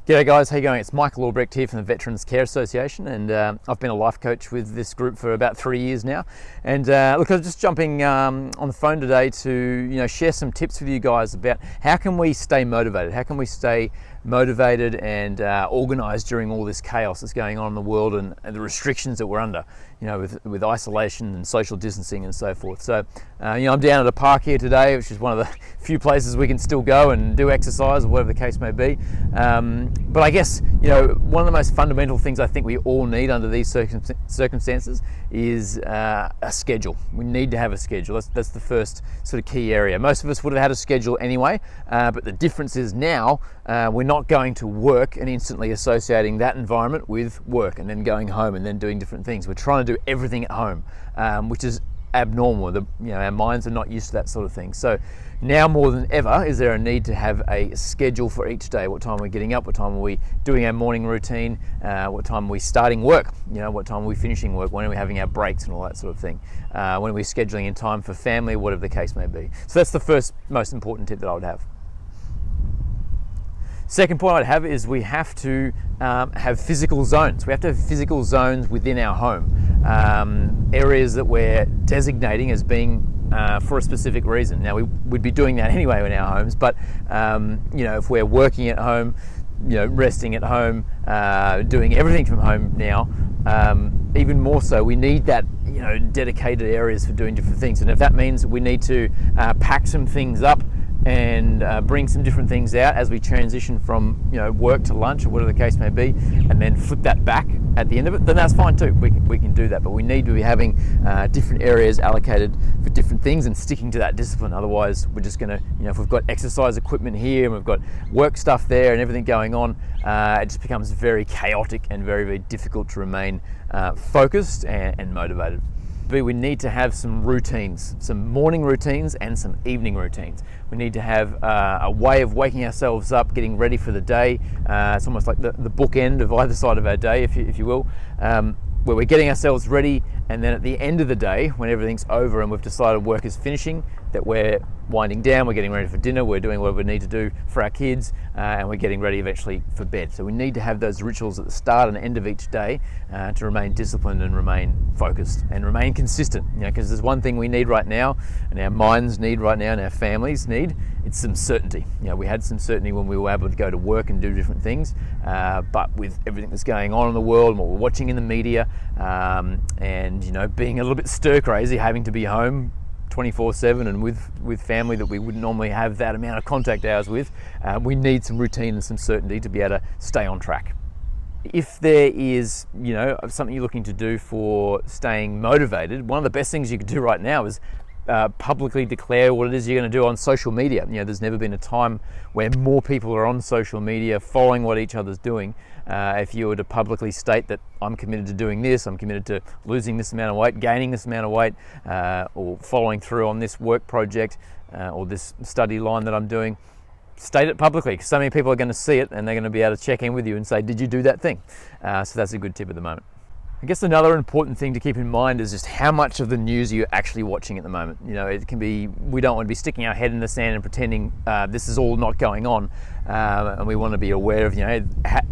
G'day guys, how you going? It's Michael Albrecht here from the Veterans Care Association, and I've been a life coach with this group for about 3 years now. And look, I was just jumping on the phone today to share some tips with you guys about how can we stay motivated, how can we stay motivated and organised during all this chaos that's going on in the world and the restrictions that we're under, with isolation and social distancing and so forth. So, I'm down at a park here today, which is one of the few places we can still go and do exercise or whatever the case may be. But I guess, one of the most fundamental things I think we all need under these circumstances is a schedule. We need to have a schedule. That's the first sort of key area. Most of us would have had a schedule anyway, but the difference is now we're not going to work and instantly associating that environment with work and then going home and then doing different things. We're trying to do everything at home, which is abnormal. Our minds are not used to that sort of thing. So now more than ever is there a need to have a schedule for each day. What time are we getting up? What time are we doing our morning routine? What time are we starting work? What time are we finishing work? When are we having our breaks and all that sort of thing? When are we scheduling in time for family, whatever the case may be. So that's the first most important tip that I would have. Second point I'd have is we have to have physical zones. We have to have physical zones within our home, areas that we're designating as being for a specific reason. Now we'd be doing that anyway in our homes, but if we're working at home, resting at home, doing everything from home now, even more so, we need that dedicated areas for doing different things. And if that means we need to pack some things up and bring some different things out as we transition from work to lunch or whatever the case may be, and then flip that back at the end of it, then that's fine too. We can do that, but we need to be having different areas allocated for different things and sticking to that discipline. Otherwise, we're just going to, if we've got exercise equipment here and we've got work stuff there and everything going on, it just becomes very chaotic and very, very difficult to remain focused and motivated. We need to have some routines, some morning routines and some evening routines. We need to have a way of waking ourselves up, getting ready for the day. It's almost like the bookend of either side of our day, if you will, where we're getting ourselves ready, and then at the end of the day, when everything's over and we've decided work is finishing, that we're winding down, we're getting ready for dinner, we're doing what we need to do for our kids, and we're getting ready eventually for bed. So we need to have those rituals at the start and end of each day to remain disciplined and remain focused and remain consistent. Because there's one thing we need right now, and our minds need right now, and our families need, it's some certainty. We had some certainty when we were able to go to work and do different things, but with everything that's going on in the world and what we're watching in the media, and being a little bit stir crazy, having to be home 24/7 and with family that we wouldn't normally have that amount of contact hours with, we need some routine and some certainty to be able to stay on track. If there is something you're looking to do for staying motivated, one of the best things you could do right now is publicly declare what it is you're going to do on social media. There's never been a time where more people are on social media following what each other's doing. If you were to publicly state that I'm committed to doing this, I'm committed to losing this amount of weight, gaining this amount of weight, or following through on this work project or this study line that I'm doing, state it publicly, because so many people are going to see it and they're going to be able to check in with you and say, did you do that thing? So that's a good tip at the moment. I guess another important thing to keep in mind is just how much of the news you're actually watching at the moment. It can be, we don't want to be sticking our head in the sand and pretending this is all not going on, and we want to be aware of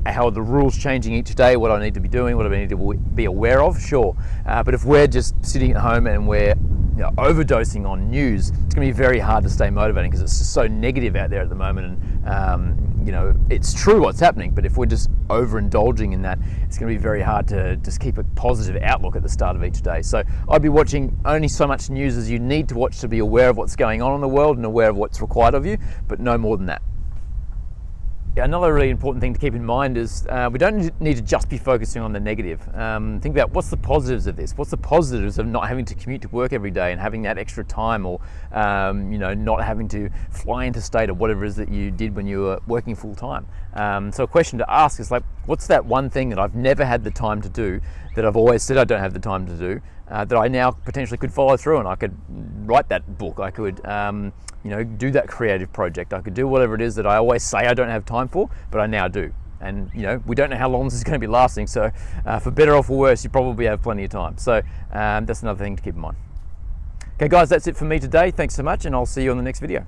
how the rules changing each day, what I need to be doing, what I need to be aware of, sure. But if we're just sitting at home and we're overdosing on news, it's going to be very hard to stay motivating because it's just so negative out there at the moment. And it's true what's happening, but if we're just overindulging in that, it's going to be very hard to just keep a positive outlook at the start of each day. So I'd be watching only so much news as you need to watch to be aware of what's going on in the world and aware of what's required of you, but no more than that. Another really important thing to keep in mind is we don't need to just be focusing on the negative. Think about what's the positives of this? What's the positives of not having to commute to work every day and having that extra time, or not having to fly interstate or whatever it is that you did when you were working full time. So a question to ask is what's that one thing that I've never had the time to do, that I've always said I don't have the time to do, that I now potentially could follow through, and I could write that book, I could do that creative project, I could do whatever it is that I always say I don't have time for, but I now do. And we don't know how long this is going to be lasting, so for better or for worse, you probably have plenty of time. So that's another thing to keep in mind. Okay guys, that's it for me today. Thanks so much, and I'll see you on the next video.